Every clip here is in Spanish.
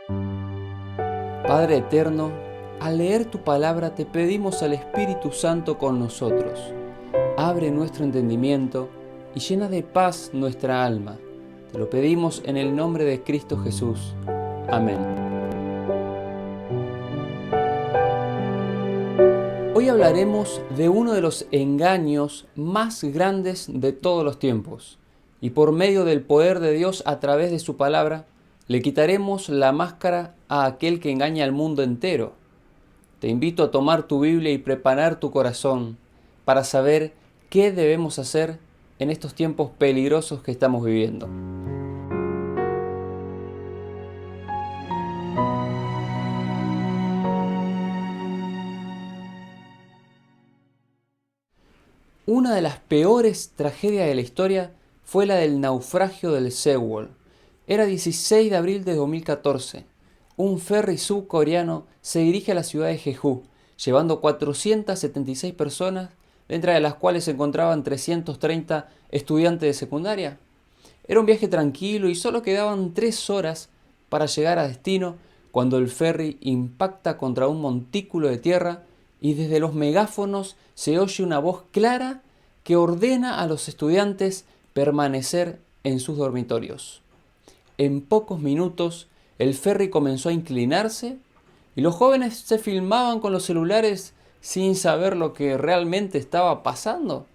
Padre eterno, al leer tu palabra te pedimos al Espíritu Santo con nosotros. Abre nuestro entendimiento y llena de paz nuestra alma. Te lo pedimos en el nombre de Cristo Jesús. Amén. Hoy hablaremos de uno de los engaños más grandes de todos los tiempos. Y por medio del poder de Dios a través de su palabra, le quitaremos la máscara a aquel que engaña al mundo entero. Te invito a tomar tu Biblia y preparar tu corazón para saber qué debemos hacer en estos tiempos peligrosos que estamos viviendo. Una de las peores tragedias de la historia fue la del naufragio del Sewol. Era 16 de abril de 2014. Un ferry subcoreano se dirige a la ciudad de Jeju, llevando 476 personas, dentro de las cuales se encontraban 330 estudiantes de secundaria. Era un viaje tranquilo y solo quedaban 3 horas para llegar a destino cuando el ferry impacta contra un montículo de tierra y desde los megáfonos se oye una voz clara que ordena a los estudiantes permanecer en sus dormitorios. En pocos minutos el ferry comenzó a inclinarse y los jóvenes se filmaban con los celulares sin saber lo que realmente estaba pasando.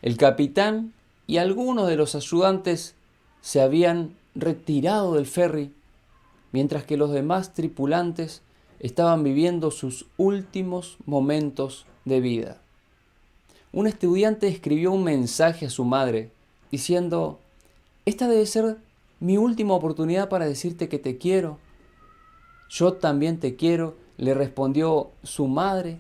El capitán y algunos de los ayudantes se habían retirado del ferry, mientras que los demás tripulantes estaban viviendo sus últimos momentos de vida. Un estudiante escribió un mensaje a su madre diciendo: "Esta debe ser mi última oportunidad para decirte que te quiero". "Yo también te quiero", le respondió su madre,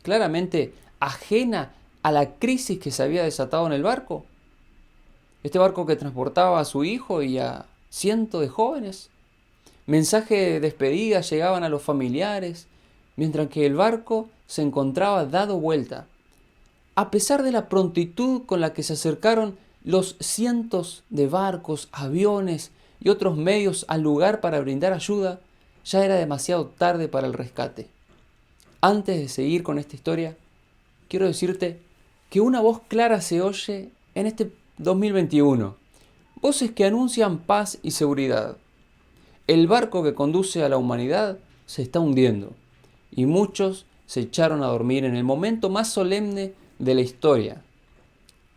claramente ajena a la crisis que se había desatado en el barco. Este barco que transportaba a su hijo y a cientos de jóvenes. Mensajes de despedida llegaban a los familiares, mientras que el barco se encontraba dado vuelta. A pesar de la prontitud con la que se acercaron los cientos de barcos, aviones y otros medios al lugar para brindar ayuda, ya era demasiado tarde para el rescate. Antes de seguir con esta historia, quiero decirte que una voz clara se oye en este 2021. Voces que anuncian paz y seguridad. El barco que conduce a la humanidad se está hundiendo y muchos se echaron a dormir en el momento más solemne de la historia.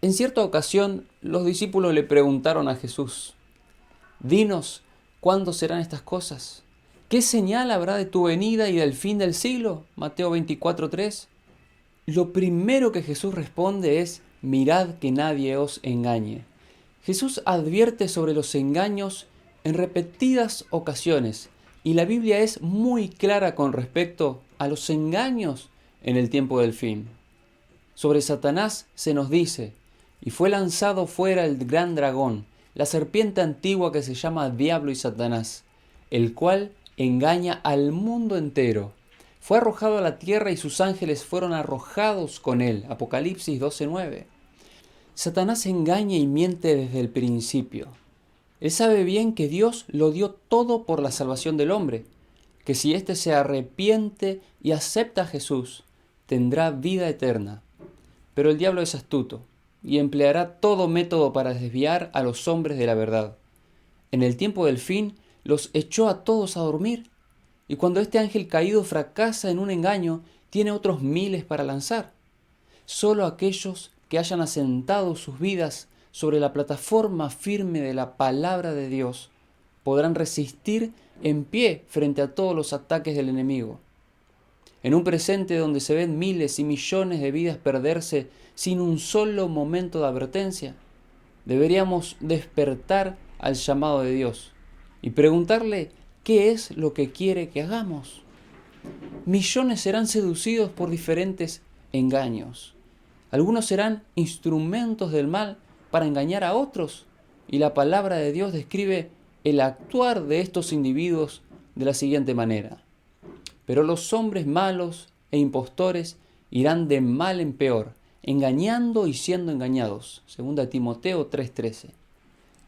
En cierta ocasión, los discípulos le preguntaron a Jesús: "Dinos, ¿cuándo serán estas cosas? ¿Qué señal habrá de tu venida y del fin del siglo?" Mateo 24:3. Lo primero que Jesús responde es: "Mirad que nadie os engañe". Jesús advierte sobre los engaños en repetidas ocasiones y la Biblia es muy clara con respecto a los engaños en el tiempo del fin. Sobre Satanás se nos dice: "Y fue lanzado fuera el gran dragón, la serpiente antigua que se llama Diablo y Satanás, el cual engaña al mundo entero. Fue arrojado a la tierra y sus ángeles fueron arrojados con él". Apocalipsis 12:9. Satanás engaña y miente desde el principio. Él sabe bien que Dios lo dio todo por la salvación del hombre, que si éste se arrepiente y acepta a Jesús, tendrá vida eterna. Pero el diablo es astuto y empleará todo método para desviar a los hombres de la verdad. En el tiempo del fin los echó a todos a dormir, y cuando este ángel caído fracasa en un engaño, tiene otros miles para lanzar. Solo aquellos que hayan asentado sus vidas sobre la plataforma firme de la palabra de Dios podrán resistir en pie frente a todos los ataques del enemigo. En un presente donde se ven miles y millones de vidas perderse sin un solo momento de advertencia, deberíamos despertar al llamado de Dios y preguntarle qué es lo que quiere que hagamos. Millones serán seducidos por diferentes engaños. Algunos serán instrumentos del mal para engañar a otros, y la palabra de Dios describe el actuar de estos individuos de la siguiente manera: "Pero los hombres malos e impostores irán de mal en peor, engañando y siendo engañados". 2 Timoteo 3:13.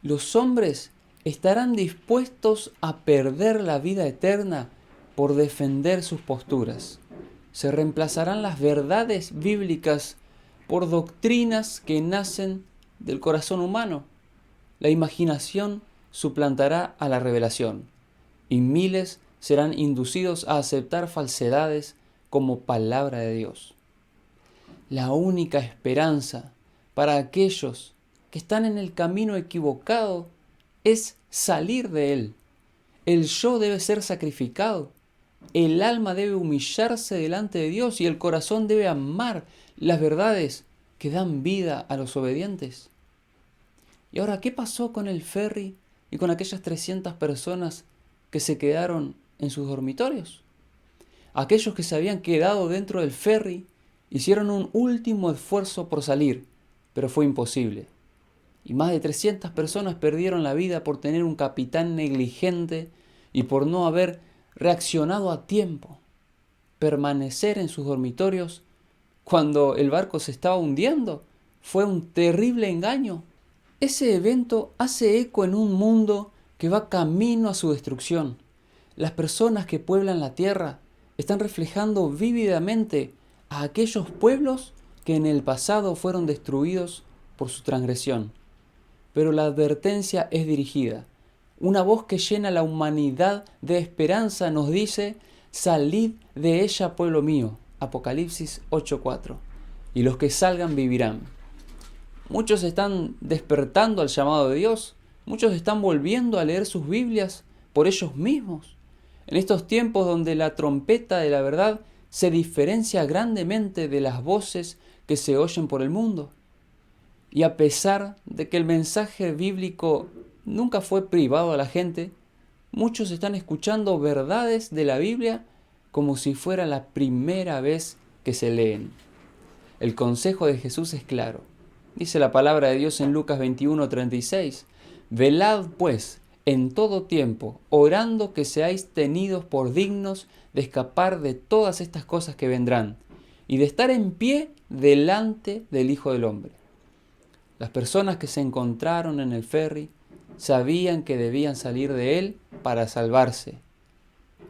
Los hombres estarán dispuestos a perder la vida eterna por defender sus posturas. Se reemplazarán las verdades bíblicas por doctrinas que nacen del corazón humano. La imaginación suplantará a la revelación, y miles serán inducidos a aceptar falsedades como palabra de Dios. La única esperanza para aquellos que están en el camino equivocado es salir de él. El yo debe ser sacrificado, el alma debe humillarse delante de Dios y el corazón debe amar las verdades que dan vida a los obedientes. Y ahora, ¿qué pasó con el ferry y con aquellas 300 personas que se quedaron en sus dormitorios? Aquellos que se habían quedado dentro del ferry hicieron un último esfuerzo por salir, pero fue imposible. Y más de 300 personas perdieron la vida por tener un capitán negligente y por no haber reaccionado a tiempo. Permanecer en sus dormitorios cuando el barco se estaba hundiendo fue un terrible engaño. Ese evento hace eco en un mundo que va camino a su destrucción. Las personas que pueblan la tierra están reflejando vívidamente a aquellos pueblos que en el pasado fueron destruidos por su transgresión. Pero la advertencia es dirigida. Una voz que llena la humanidad de esperanza nos dice: salid de ella, pueblo mío. Apocalipsis 8:4. Y los que salgan vivirán. Muchos están despertando al llamado de Dios. Muchos están volviendo a leer sus Biblias por ellos mismos. En estos tiempos donde la trompeta de la verdad se diferencia grandemente de las voces que se oyen por el mundo. Y a pesar de que el mensaje bíblico nunca fue privado a la gente, muchos están escuchando verdades de la Biblia como si fuera la primera vez que se leen. El consejo de Jesús es claro. Dice la palabra de Dios en Lucas 21:36. Velad pues en todo tiempo, orando que seáis tenidos por dignos de escapar de todas estas cosas que vendrán y de estar en pie delante del Hijo del Hombre. Las personas que se encontraron en el ferry sabían que debían salir de él para salvarse.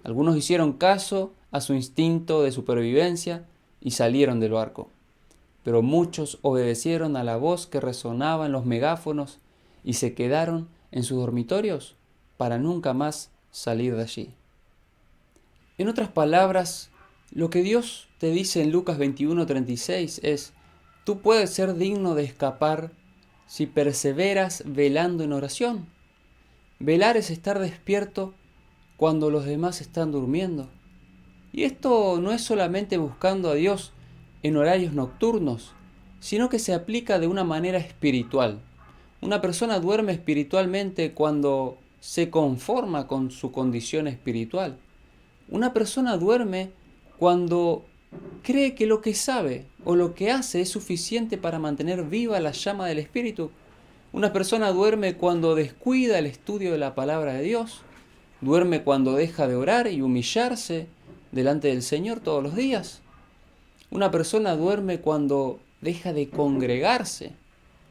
Algunos hicieron caso a su instinto de supervivencia y salieron del barco. Pero muchos obedecieron a la voz que resonaba en los megáfonos y se quedaron en sus dormitorios para nunca más salir de allí. En otras palabras, lo que Dios te dice en Lucas 21:36 es: tú puedes ser digno de escapar si perseveras velando en oración. Velar es estar despierto cuando los demás están durmiendo. Y esto no es solamente buscando a Dios en horarios nocturnos, sino que se aplica de una manera espiritual. Una persona duerme espiritualmente cuando se conforma con su condición espiritual. Una persona duerme cuando cree que lo que sabe o lo que hace es suficiente para mantener viva la llama del Espíritu. Una persona duerme cuando descuida el estudio de la palabra de Dios. Duerme cuando deja de orar y humillarse delante del Señor todos los días. Una persona duerme cuando deja de congregarse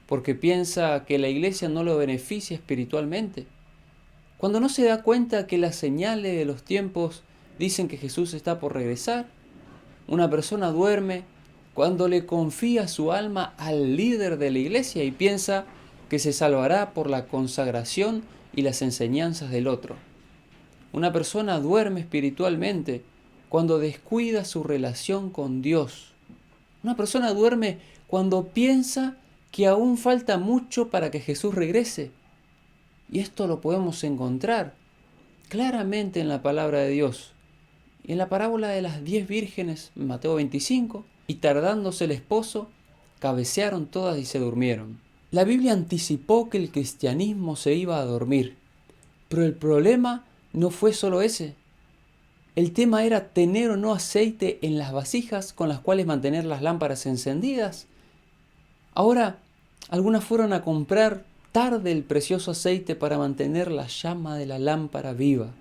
porque piensa que la iglesia no lo beneficia espiritualmente. Cuando no se da cuenta que las señales de los tiempos dicen que Jesús está por regresar. Una persona duerme cuando le confía su alma al líder de la iglesia y piensa que se salvará por la consagración y las enseñanzas del otro. Una persona duerme espiritualmente cuando descuida su relación con Dios. Una persona duerme cuando piensa que aún falta mucho para que Jesús regrese. Y esto lo podemos encontrar claramente en la palabra de Dios. Y en la parábola de las 10 vírgenes, en Mateo 25, y tardándose el esposo, cabecearon todas y se durmieron. La Biblia anticipó que el cristianismo se iba a dormir, pero el problema no fue solo ese. El tema era tener o no aceite en las vasijas con las cuales mantener las lámparas encendidas. Ahora, algunas fueron a comprar tarde el precioso aceite para mantener la llama de la lámpara viva,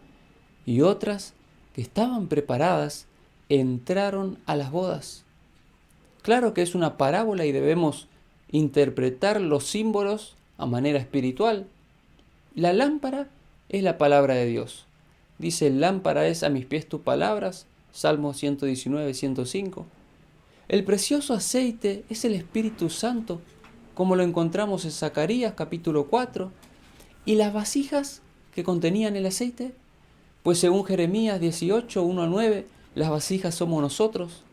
y otras, que estaban preparadas, entraron a las bodas. Claro que es una parábola y debemos interpretar los símbolos a manera espiritual. La lámpara es la palabra de Dios. Dice, lámpara es a mis pies tus palabras, Salmo 119, 105. El precioso aceite es el Espíritu Santo, como lo encontramos en Zacarías capítulo 4. ¿Y las vasijas que contenían el aceite? Pues según Jeremías 18, 1 a 9, las vasijas somos nosotros.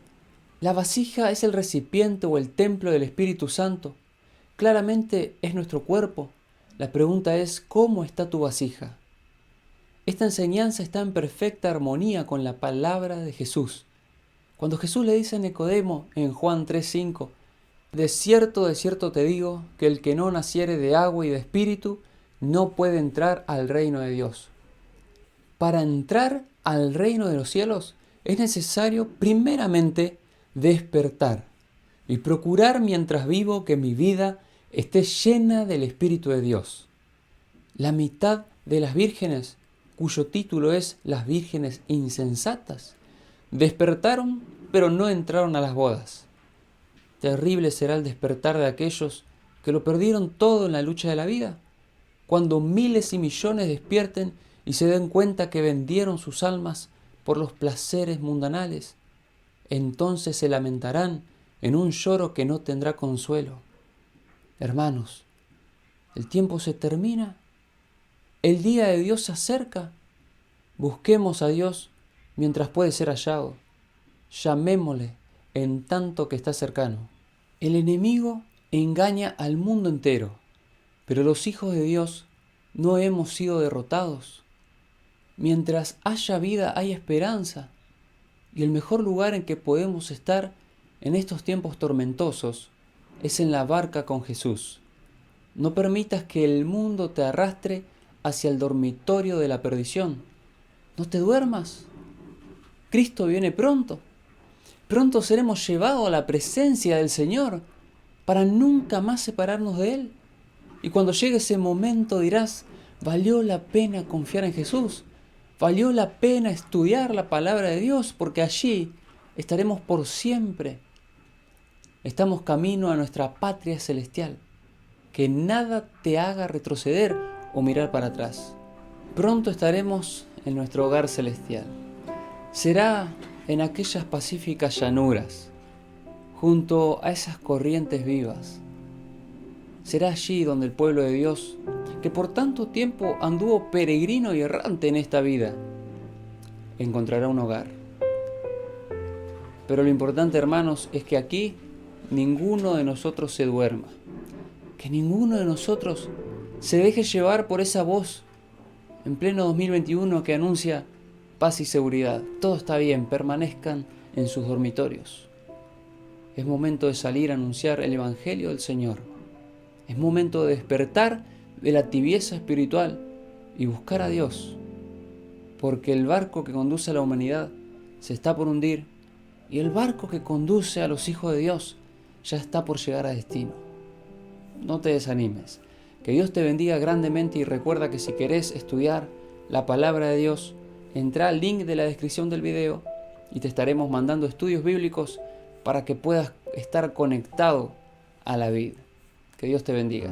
La vasija es el recipiente o el templo del Espíritu Santo. Claramente es nuestro cuerpo. La pregunta es, ¿cómo está tu vasija? Esta enseñanza está en perfecta armonía con la palabra de Jesús. Cuando Jesús le dice a Nicodemo en Juan 3:5, de cierto te digo, que el que no naciere de agua y de espíritu, no puede entrar al reino de Dios. Para entrar al reino de los cielos es necesario primeramente despertar y procurar mientras vivo que mi vida esté llena del Espíritu de Dios. La mitad de las vírgenes, cuyo título es Las vírgenes insensatas, despertaron pero no entraron a las bodas. Terrible será el despertar de aquellos que lo perdieron todo en la lucha de la vida, cuando miles y millones despierten y se den cuenta que vendieron sus almas por los placeres mundanales. Entonces se lamentarán en un lloro que no tendrá consuelo. Hermanos, el tiempo se termina, el día de Dios se acerca. Busquemos a Dios mientras puede ser hallado. Llamémosle en tanto que está cercano. El enemigo engaña al mundo entero, pero los hijos de Dios no hemos sido derrotados. Mientras haya vida hay esperanza, y el mejor lugar en que podemos estar en estos tiempos tormentosos es en la barca con Jesús. No permitas que el mundo te arrastre hacia el dormitorio de la perdición. No te duermas. Cristo viene pronto. Pronto seremos llevados a la presencia del Señor para nunca más separarnos de Él. Y cuando llegue ese momento dirás, valió la pena confiar en Jesús. Valió la pena estudiar la palabra de Dios, porque allí estaremos por siempre. Estamos camino a nuestra patria celestial. Que nada te haga retroceder o mirar para atrás. Pronto estaremos en nuestro hogar celestial. Será en aquellas pacíficas llanuras, junto a esas corrientes vivas. Será allí donde el pueblo de Dios, que por tanto tiempo anduvo peregrino y errante en esta vida, encontrará un hogar. Pero lo importante, hermanos, es que aquí ninguno de nosotros se duerma. Que ninguno de nosotros se deje llevar por esa voz en pleno 2021 que anuncia paz y seguridad. Todo está bien, permanezcan en sus dormitorios. Es momento de salir a anunciar el Evangelio del Señor. Es momento de despertar de la tibieza espiritual y buscar a Dios. Porque el barco que conduce a la humanidad se está por hundir y el barco que conduce a los hijos de Dios ya está por llegar a destino. No te desanimes. Que Dios te bendiga grandemente y recuerda que si querés estudiar la palabra de Dios, entra al link de la descripción del video y te estaremos mandando estudios bíblicos para que puedas estar conectado a la vida. Que Dios te bendiga.